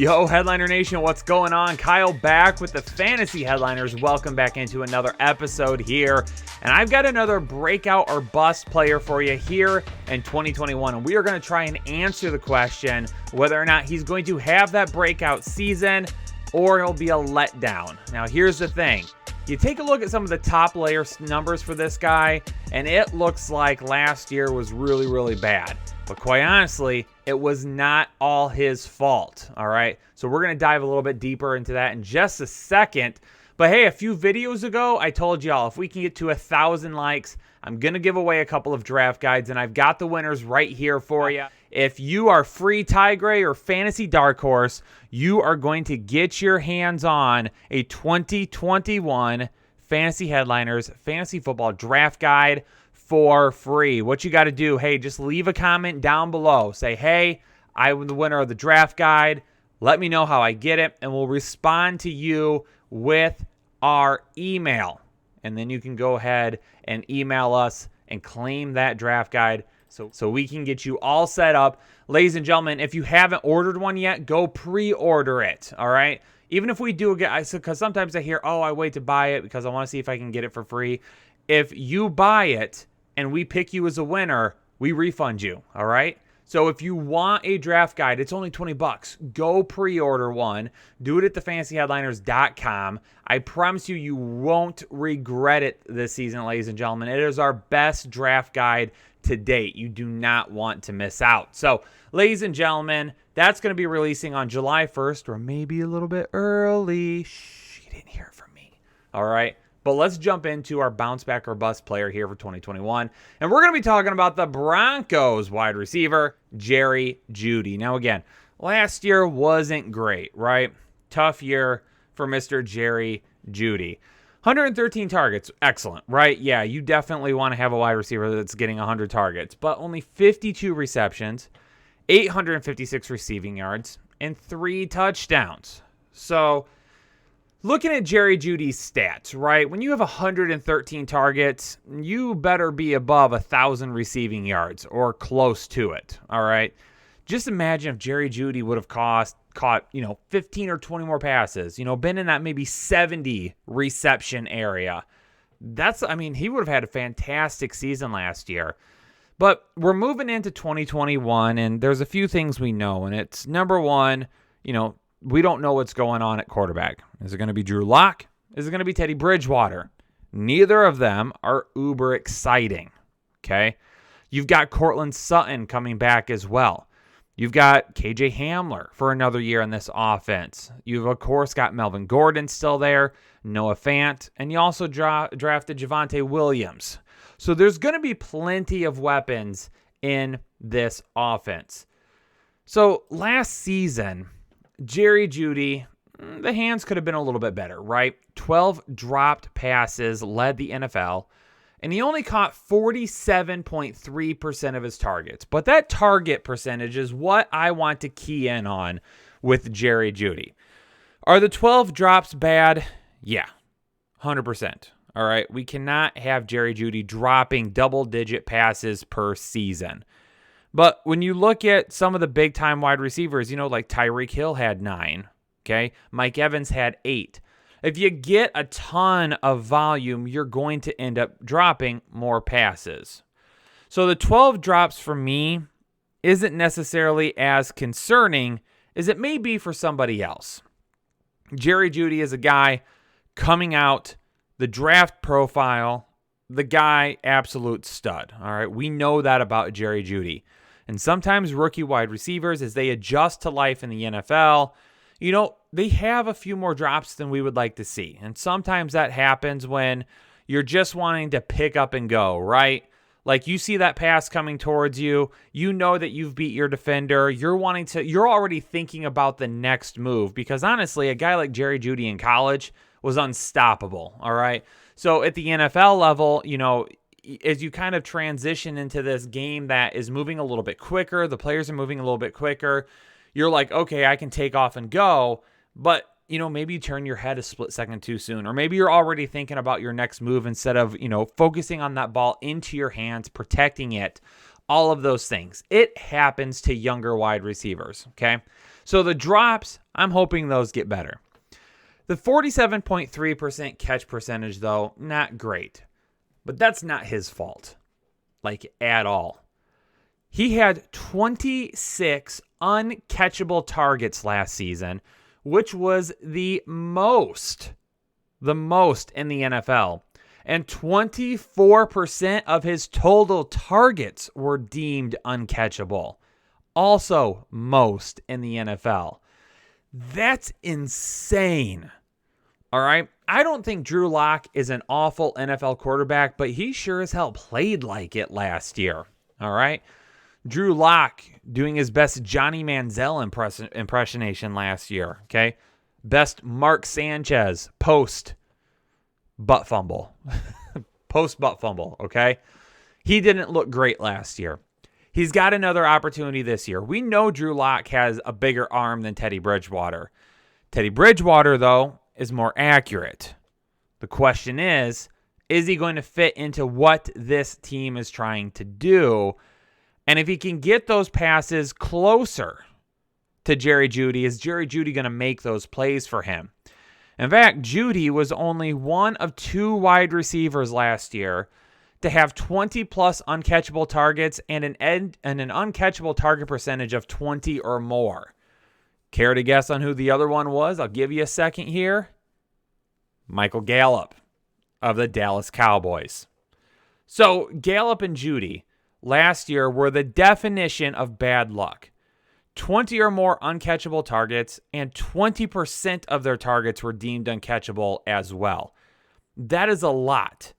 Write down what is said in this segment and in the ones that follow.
Yo, Headliner Nation, what's going on? Kyle back with the Fantasy Headliners. Welcome back into another episode here. And I've got another breakout or bust player for you here in 2021. And we are going to try and answer the question whether or not he's going to have that breakout season or it'll be a letdown. Now, here's the thing. You take a look at some of the top layer numbers for this guy, and it looks like last year was really, really bad. But quite honestly, it was not all his fault, all right? So we're going to dive a little bit deeper into that in just a second. But hey, a few videos ago, I told y'all if we can get to 1,000 likes, I'm going to give away a couple of draft guides, and I've got the winners right here for you. If you are free Tigray or Fantasy Dark Horse, you are going to get your hands on a 2021 Fantasy Headliners Fantasy Football Draft Guide for free. What you got to do, hey, just leave a comment down below. Say, hey, I'm the winner of the draft guide. Let me know how I get it, and we'll respond to you with our email. And then you can go ahead and email us and claim that draft guide so we can get you all set up. Ladies and gentlemen, if you haven't ordered one yet, go pre-order it, all right? Even if we do get, because sometimes I hear, oh, I wait to buy it because I want to see if I can get it for free. If you buy it and we pick you as a winner, we refund you, all right? So if you want a draft guide, it's only $20. Go pre-order one. Do it at thefantasyheadliners.com. I promise you, you won't regret it this season, ladies and gentlemen. It is our best draft guide to date. You do not want to miss out. So, ladies and gentlemen, that's going to be releasing on July 1st or maybe a little bit early. Shh, you didn't hear it from me. All right. But let's jump into our bounce back or bust player here for 2021. And we're going to be talking about the Broncos wide receiver, Jerry Jeudy. Now, again, last year wasn't great, right? Tough year for Mr. Jerry Jeudy. 113 targets, excellent, right? Yeah, you definitely want to have a wide receiver that's getting 100 targets, but only 52 receptions, 856 receiving yards, and 3 touchdowns. So, looking at Jerry Jeudy's stats, right? When you have 113 targets, you better be above 1,000 receiving yards or close to it, all right? Just imagine if Jerry Jeudy would have caught, 15 or 20 more passes, been in that maybe 70 reception area. He would have had a fantastic season last year. But we're moving into 2021, and there's a few things we know, and it's number one, we don't know what's going on at quarterback. Is it going to be Drew Lock? Is it going to be Teddy Bridgewater? Neither of them are uber exciting, okay? You've got Cortland Sutton coming back as well. You've got KJ Hamler for another year in this offense. You've, of course, got Melvin Gordon still there, Noah Fant, and you also drafted Javonte Williams. So there's going to be plenty of weapons in this offense. So last season, Jerry Jeudy, the hands could have been a little bit better, right? 12 dropped passes led the NFL, and he only caught 47.3% of his targets. But that target percentage is what I want to key in on with Jerry Jeudy. Are the 12 drops bad? Yeah, 100%. All right, we cannot have Jerry Jeudy dropping double-digit passes per season. But when you look at some of the big-time wide receivers, like Tyreek Hill had 9, okay? Mike Evans had 8. If you get a ton of volume, you're going to end up dropping more passes. So the 12 drops for me isn't necessarily as concerning as it may be for somebody else. Jerry Jeudy is a guy coming out, the draft profile, the guy, absolute stud. All right, we know that about Jerry Jeudy. And sometimes rookie wide receivers, as they adjust to life in the NFL, they have a few more drops than we would like to see. And sometimes that happens when you're just wanting to pick up and go, right? Like you see that pass coming towards you, you know that you've beat your defender, you're already thinking about the next move, because honestly, a guy like Jerry Jeudy in college was unstoppable, all right? So at the NFL level, as you kind of transition into this game that is moving a little bit quicker, the players are moving a little bit quicker, you're like, okay, I can take off and go, but, maybe you turn your head a split second too soon, or maybe you're already thinking about your next move instead of, focusing on that ball into your hands, protecting it all of those things. It happens to younger wide receivers, okay? So the drops, I'm hoping those get better. The 47.3% catch percentage, though, not great. But that's not his fault, like at all. He had 26 uncatchable targets last season, which was the most in the NFL. And 24% of his total targets were deemed uncatchable. Also most in the NFL. That's insane. All right? I don't think Drew Lock is an awful NFL quarterback, but he sure as hell played like it last year. All right? Drew Lock doing his best Johnny Manziel impersonation last year. Okay? Best Mark Sanchez post butt fumble. Post butt fumble. Okay? He didn't look great last year. He's got another opportunity this year. We know Drew Lock has a bigger arm than Teddy Bridgewater. Teddy Bridgewater, though, is more accurate. The question is he going to fit into what this team is trying to do? And if he can get those passes closer to Jerry Jeudy, is Jerry Jeudy going to make those plays for him? In fact, Jeudy was only one of 2 wide receivers last year to have 20-plus uncatchable targets and an uncatchable target percentage of 20 or more. Care to guess on who the other one was? I'll give you a second here. Michael Gallup of the Dallas Cowboys. So Gallup and Jeudy last year were the definition of bad luck. 20 or more uncatchable targets, and 20% of their targets were deemed uncatchable as well. That is a lot.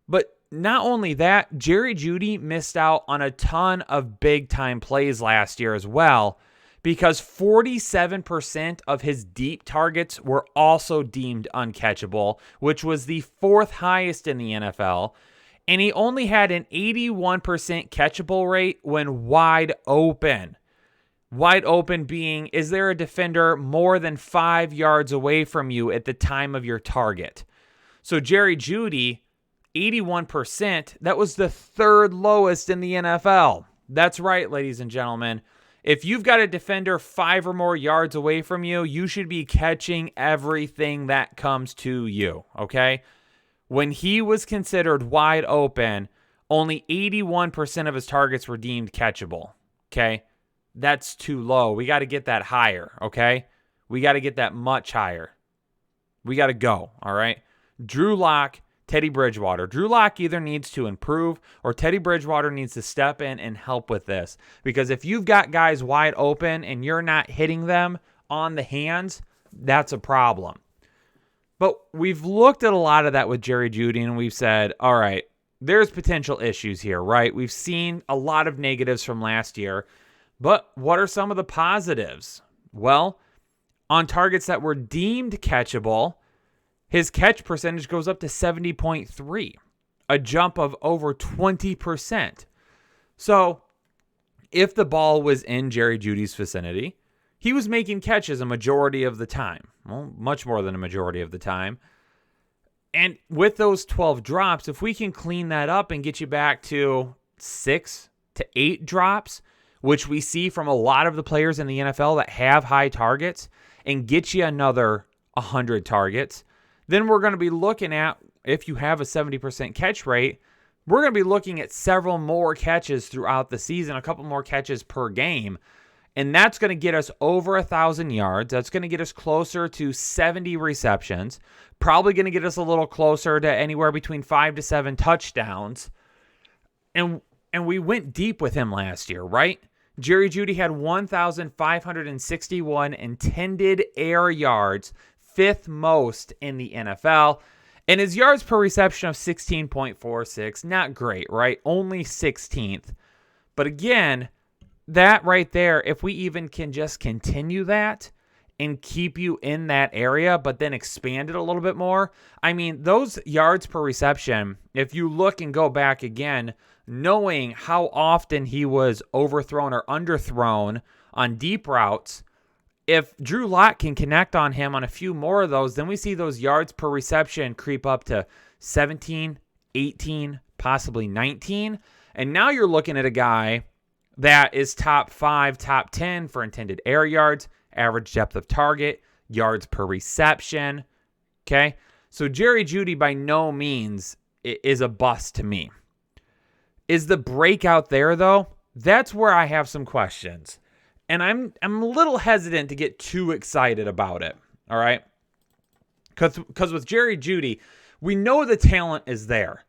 But not only that, Jerry Jeudy missed out on a ton of big-time plays last year as well, because 47% of his deep targets were also deemed uncatchable, which was the 4th highest in the NFL, and he only had an 81% catchable rate when wide open. Wide open being, is there a defender more than 5 yards away from you at the time of your target? So Jerry Jeudy, 81%, that was the 3rd lowest in the NFL. That's right, ladies and gentlemen. If you've got a defender 5 or more yards away from you, you should be catching everything that comes to you, okay? When he was considered wide open, only 81% of his targets were deemed catchable, okay? That's too low. We got to get that higher, okay? We got to get that much higher. We got to go, all right? Drew Lock, Teddy Bridgewater. Drew Lock either needs to improve or Teddy Bridgewater needs to step in and help with this. Because if you've got guys wide open and you're not hitting them on the hands, that's a problem. But we've looked at a lot of that with Jerry Jeudy and we've said, all right, there's potential issues here, right? We've seen a lot of negatives from last year. But what are some of the positives? Well, on targets that were deemed catchable, his catch percentage goes up to 70.3, a jump of over 20%. So if the ball was in Jerry Jeudy's vicinity, he was making catches a majority of the time. Well, much more than a majority of the time. And with those 12 drops, if we can clean that up and get you back to 6 to 8 drops, which we see from a lot of the players in the NFL that have high targets, and get you another 100 targets, then we're going to be looking at, if you have a 70% catch rate, we're going to be looking at several more catches throughout the season, a couple more catches per game. And that's going to get us over 1,000 yards. That's going to get us closer to 70 receptions. Probably going to get us a little closer to anywhere between 5 to 7 touchdowns. And we went deep with him last year, right? Jerry Jeudy had 1,561 intended air yards, 5th most in the NFL. And his yards per reception of 16.46, not great, right? Only 16th. But again, that right there, if we even can just continue that and keep you in that area, but then expand it a little bit more. I mean, those yards per reception, if you look and go back again, knowing how often he was overthrown or underthrown on deep routes, if Drew Lock can connect on him on a few more of those, then we see those yards per reception creep up to 17, 18, possibly 19. And now you're looking at a guy that is top 5, top 10 for intended air yards, average depth of target, yards per reception. Okay? So Jerry Jeudy by no means is a bust to me. Is the breakout there, though? That's where I have some questions. And I'm a little hesitant to get too excited about it. All right? Because with Jerry Jeudy, we know the talent is there.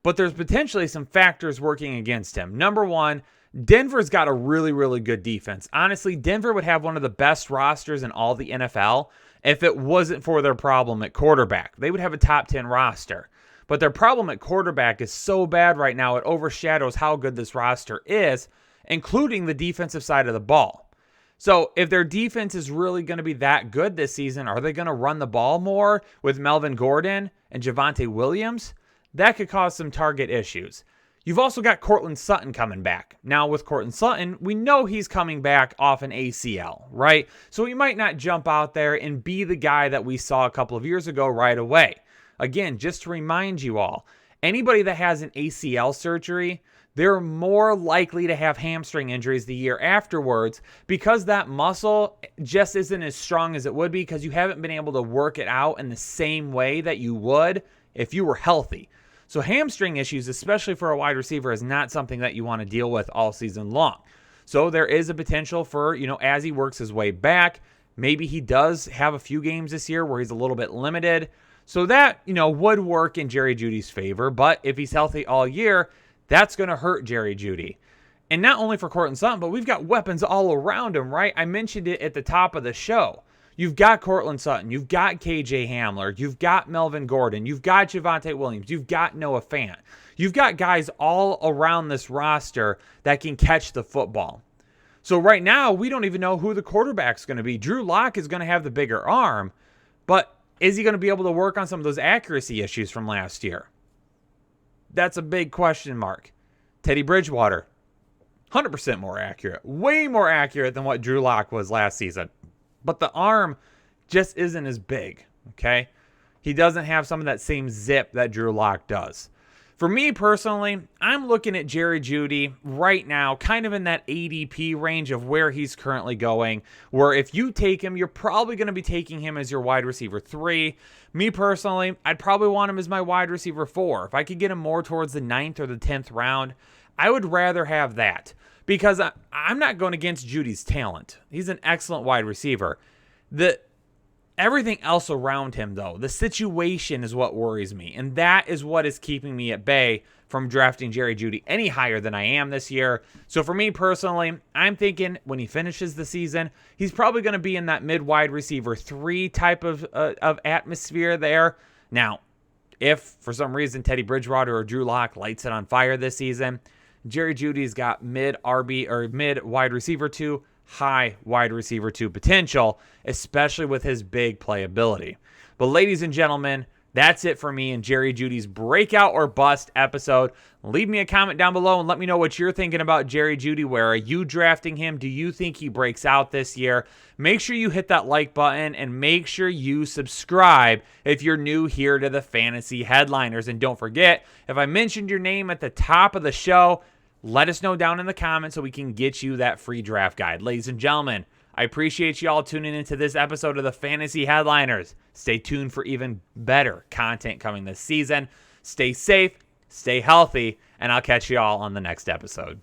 But there's potentially some factors working against him. Number one, Denver's got a really, really good defense. Honestly, Denver would have one of the best rosters in all the NFL if it wasn't for their problem at quarterback. They would have a top 10 roster. But their problem at quarterback is so bad right now, it overshadows how good this roster is, including the defensive side of the ball. So if their defense is really going to be that good this season, are they going to run the ball more with Melvin Gordon and Javonte Williams? That could cause some target issues. You've also got Courtland Sutton coming back. Now with Courtland Sutton, we know he's coming back off an ACL, right? So he might not jump out there and be the guy that we saw a couple of years ago right away. Again, just to remind you all, anybody that has an ACL surgery, they're more likely to have hamstring injuries the year afterwards because that muscle just isn't as strong as it would be because you haven't been able to work it out in the same way that you would if you were healthy. So hamstring issues, especially for a wide receiver, is not something that you want to deal with all season long. So there is a potential for, as he works his way back, maybe he does have a few games this year where he's a little bit limited. So that, would work in Jerry Jeudy's favor. But if he's healthy all year, that's going to hurt Jerry Jeudy. And not only for Courtland Sutton, but we've got weapons all around him, right? I mentioned it at the top of the show. You've got Courtland Sutton. You've got KJ Hamler. You've got Melvin Gordon. You've got Javonte Williams. You've got Noah Fant. You've got guys all around this roster that can catch the football. So right now, we don't even know who the quarterback's going to be. Drew Lock is going to have the bigger arm, but is he going to be able to work on some of those accuracy issues from last year? That's a big question mark. Teddy Bridgewater, 100% more accurate. Way more accurate than what Drew Lock was last season. But the arm just isn't as big, okay? He doesn't have some of that same zip that Drew Lock does. For me personally, I'm looking at Jerry Jeudy right now kind of in that ADP range of where he's currently going, where if you take him, you're probably going to be taking him as your wide receiver 3. Me personally, I'd probably want him as my wide receiver 4. If I could get him more towards the 9th or the 10th round, I would rather have that. Because I'm not going against Jeudy's talent. He's an excellent wide receiver. Everything else around him, though, the situation is what worries me. And that is what is keeping me at bay from drafting Jerry Jeudy any higher than I am this year. So for me personally, I'm thinking when he finishes the season, he's probably going to be in that mid-wide receiver 3 type of atmosphere there. Now, if for some reason Teddy Bridgewater or Drew Lock lights it on fire this season, Jerry Jeudy's got mid wide receiver 2, high wide receiver 2 potential, especially with his big playability. But ladies and gentlemen, that's it for me in Jerry Jeudy's Breakout or Bust episode. Leave me a comment down below and let me know what you're thinking about Jerry Jeudy. Where are you drafting him? Do you think he breaks out this year? Make sure you hit that like button and make sure you subscribe if you're new here to the Fantasy Headliners. And don't forget, if I mentioned your name at the top of the show, let us know down in the comments so we can get you that free draft guide. Ladies and gentlemen, I appreciate you all tuning into this episode of the Fantasy Headliners. Stay tuned for even better content coming this season. Stay safe, stay healthy, and I'll catch you all on the next episode.